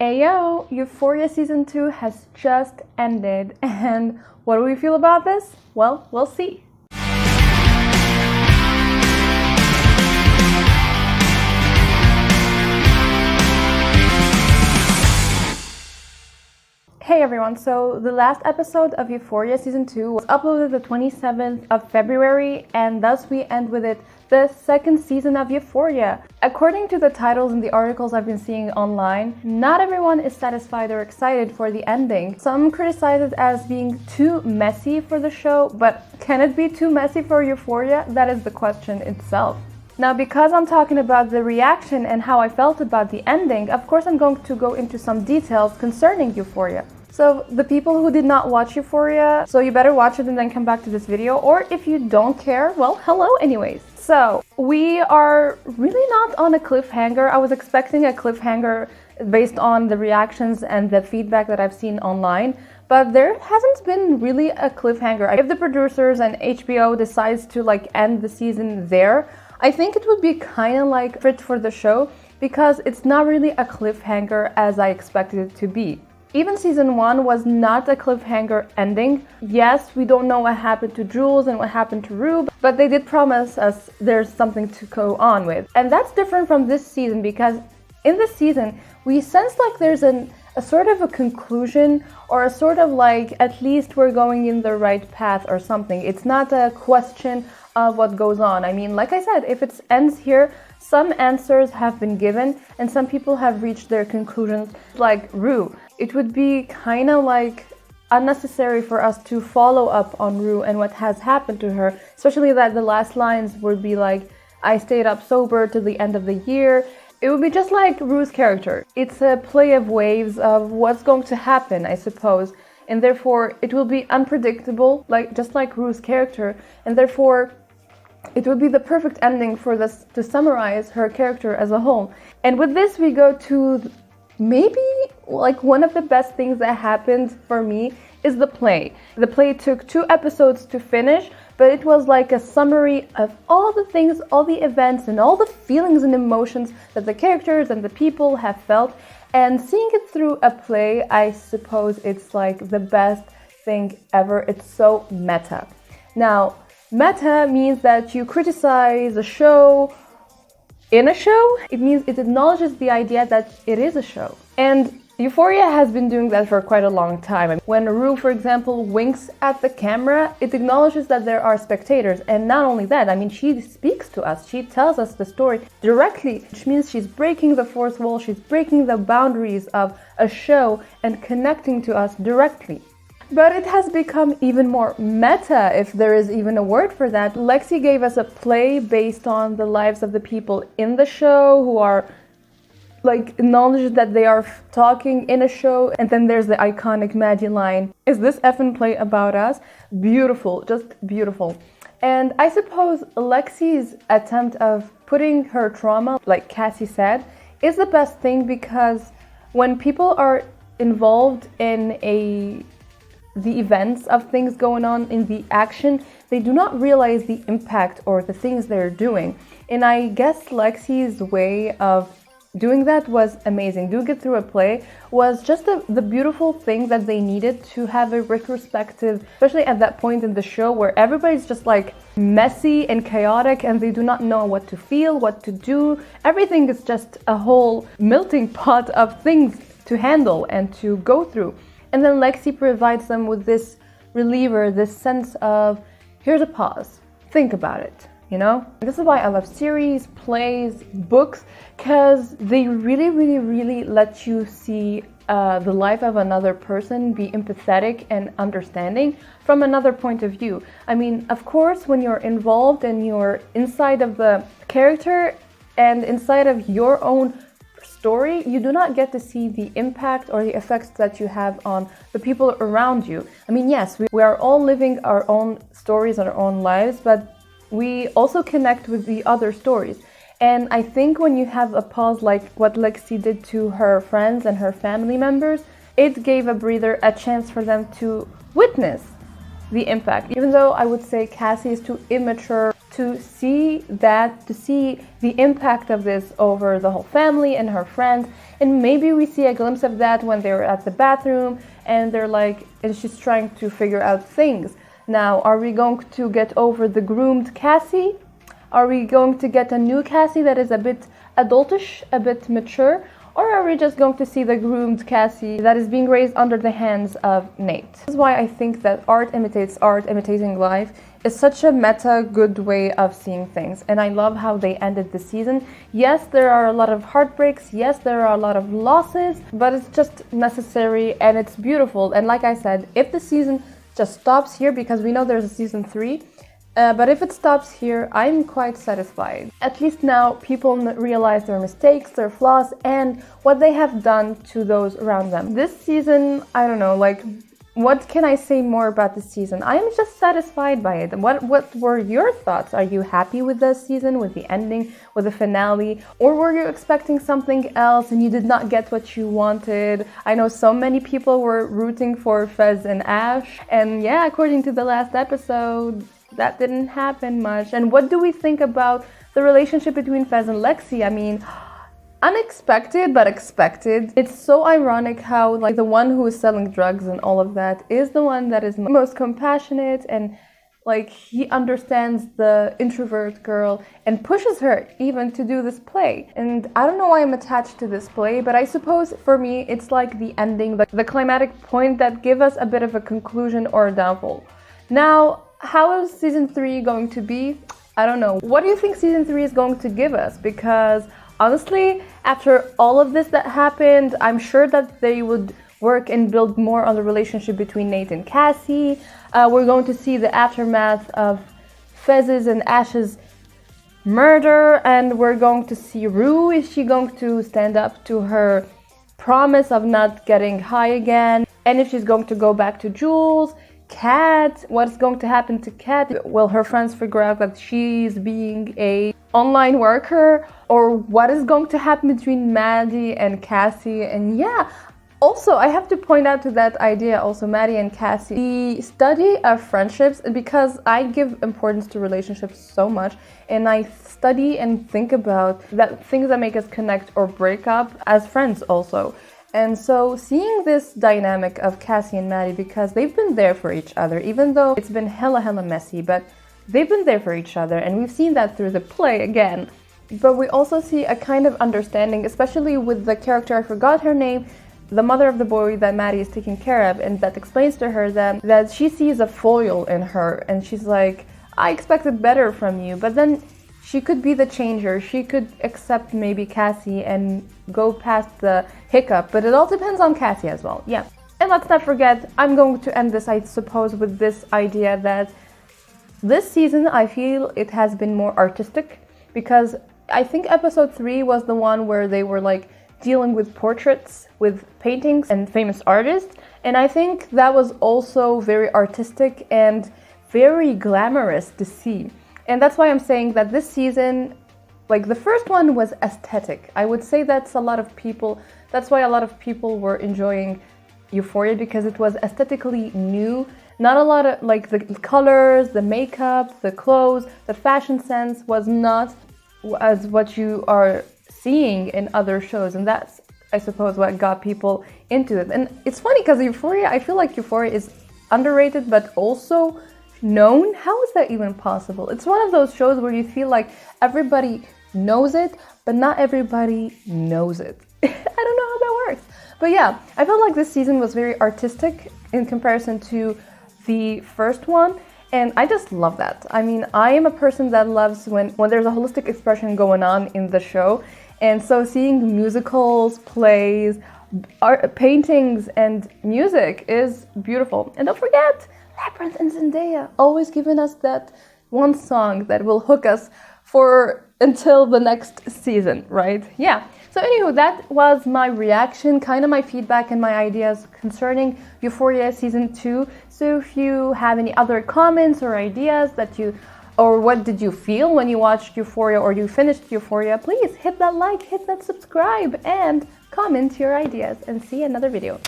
Ayo, Euphoria Season 2 has just ended, and what do we feel about this? Well, we'll see. Hey everyone, so the last episode of Euphoria Season 2 was uploaded the 27th of February, and thus we end with it the second season of Euphoria. According to the titles and the articles I've been seeing online, not everyone is satisfied or excited for the ending. Some criticize it as being too messy for the show, but can it be too messy for Euphoria? That is the question itself. Now, because I'm talking about the reaction and how I felt about the ending, of course I'm going to go into some details concerning Euphoria. So the people who did not watch Euphoria, so you better watch it and then come back to this video, or if you don't care, well, hello anyways. So we are really not on a cliffhanger. I was expecting a cliffhanger based on the reactions and the feedback that I've seen online, but there hasn't been really a cliffhanger. If the producers and HBO decides to end the season there, I think it would be kind of fit for the show, because it's not really a cliffhanger as I expected it to be. Even season 1 was not a cliffhanger ending. Yes, we don't know what happened to Jules and what happened to Rue, but they did promise us there's something to go on with. And that's different from this season, because in this season, we sense there's a sort of a conclusion, or a sort of at least we're going in the right path or something. It's not a question of what goes on. I mean, like I said, if it ends here, some answers have been given and some people have reached their conclusions, like Rue. It would be kind of unnecessary for us to follow up on Rue and what has happened to her, especially that the last lines would be I stayed up sober till the end of the year. It would be just like Rue's character. It's a play of waves of what's going to happen, I suppose, and therefore it will be unpredictable, just like Rue's character, and therefore it would be the perfect ending for this to summarize her character as a whole. And with this, we go to maybe one of the best things that happened for me is the play. The play took 2 episodes to finish, but it was a summary of all the things, all the events, and all the feelings and emotions that the characters and the people have felt. And seeing it through a play, I suppose it's the best thing ever. It's so meta. Now, meta means that you criticize a show in a show. It means it acknowledges the idea that it is a show. And Euphoria has been doing that for quite a long time. When Rue, for example, winks at the camera, it acknowledges that there are spectators. And not only that, I mean, she speaks to us. She tells us the story directly, which means she's breaking the fourth wall. She's breaking the boundaries of a show and connecting to us directly. But it has become even more meta, if there is even a word for that. Lexi gave us a play based on the lives of the people in the show who are acknowledge that they are talking in a show. And then there's the iconic Maddie line, "Is this effing play about us?" Beautiful, just beautiful. And I suppose Lexi's attempt of putting her trauma, like Cassie said, is the best thing, because when people are involved in the events of things going on in the action, they do not realize the impact or the things they're doing. And I guess Lexi's way of doing that was amazing. Doing it through a play was just the beautiful thing that they needed to have a retrospective, especially at that point in the show where everybody's just messy and chaotic and they do not know what to feel, what to do. Everything is just a whole melting pot of things to handle and to go through. And then Lexi provides them with this reliever, this sense of, here's a pause, think about it. This is why I love series, plays, books, because they really, really, really let you see the life of another person, be empathetic and understanding from another point of view. I mean, of course, when you're involved and you're inside of the character and inside of your own story, you do not get to see the impact or the effects that you have on the people around you. I mean, yes, we are all living our own stories and our own lives, but we also connect with the other stories. And I think when you have a pause like what Lexi did to her friends and her family members, it gave a breather, a chance for them to witness the impact. Even though I would say Cassie is too immature to see the impact of this over the whole family and her friends. And maybe we see a glimpse of that when they're at the bathroom and they're like, and she's trying to figure out things. Now, are we going to get over the groomed Cassie? Are we going to get a new Cassie that is a bit adultish, a bit mature? Or are we just going to see the groomed Cassie that is being raised under the hands of Nate? This is why I think that art imitates art, imitating life, is such a meta good way of seeing things. And I love how they ended the season. Yes, there are a lot of heartbreaks. Yes, there are a lot of losses, but it's just necessary and it's beautiful. And like I said, if the season just stops here, because we know there's a season 3, but if it stops here, I'm quite satisfied. At least now people realize their mistakes, their flaws, and what they have done to those around them. This season, I don't know, like, what can I say more about this season? I am just satisfied by it. What were your thoughts? Are you happy with this season, with the ending, with the finale? Or were you expecting something else and you did not get what you wanted? I know so many people were rooting for Fez and Ash. And yeah, according to the last episode, that didn't happen much. And what do we think about the relationship between Fez and Lexi? I mean, unexpected but expected. It's so ironic how like the one who is selling drugs and all of that is the one that is most compassionate, and like he understands the introvert girl and pushes her even to do this play. And I don't know why I'm attached to this play, but I suppose for me it's like the ending, the climatic point that give us a bit of a conclusion or a downfall. Now, how is season 3 going to be? I don't know. What do you think season 3 is going to give us? Because honestly, after all of this that happened, I'm sure that they would work and build more on the relationship between Nate and Cassie. We're going to see the aftermath of Fez's and Ash's murder, and we're going to see Rue. Is she going to stand up to her promise of not getting high again? And if she's going to go back to Jules? Kat, what's going to happen to Kat? Will her friends figure out that she's being a online worker? Or what is going to happen between Maddie and Cassie? And yeah, also I have to point out to that idea also, Maddie and Cassie, the study of friendships, because I give importance to relationships so much, and I study and think about that things that make us connect or break up as friends also. And so seeing this dynamic of Cassie and Maddie, because they've been there for each other, even though it's been hella messy, but they've been there for each other, and we've seen that through the play again. But we also see a kind of understanding, especially with the character, I forgot her name, the mother of the boy that Maddie is taking care of, and that explains to her that she sees a foil in her, and she's like, I expected better from you, but then she could be the changer. She could accept maybe Cassie and go past the hiccup, but it all depends on Cassie as well. Yeah. And let's not forget, I'm going to end this, I suppose, with this idea that this season, I feel it has been more artistic, because I think episode 3 was the one where they were like dealing with portraits, with paintings and famous artists. And I think that was also very artistic and very glamorous to see. And that's why I'm saying that this season, like the first one was aesthetic. I would say that's why a lot of people were enjoying Euphoria, because it was aesthetically new. Not a lot of, like, the colors, the makeup, the clothes, the fashion sense was not as what you are seeing in other shows. And that's, I suppose, what got people into it. And it's funny because Euphoria, I feel like Euphoria is underrated, but also known. How is that even possible? It's one of those shows where you feel like everybody knows it, but not everybody knows it. I don't know how that works. But yeah, I felt like this season was very artistic in comparison to the first one, and I just love that. I mean, I am a person that loves when there's a holistic expression going on in the show, and so seeing musicals, plays, art, paintings, and music is beautiful. And don't forget, Labyrinth and Zendaya always giving us that one song that will hook us until the next season, right? Yeah. So anywho, that was my reaction, kind of my feedback and my ideas concerning Euphoria Season 2. So if you have any other comments or ideas or what did you feel when you watched Euphoria or you finished Euphoria, please hit that like, hit that subscribe, and comment your ideas, and see another video.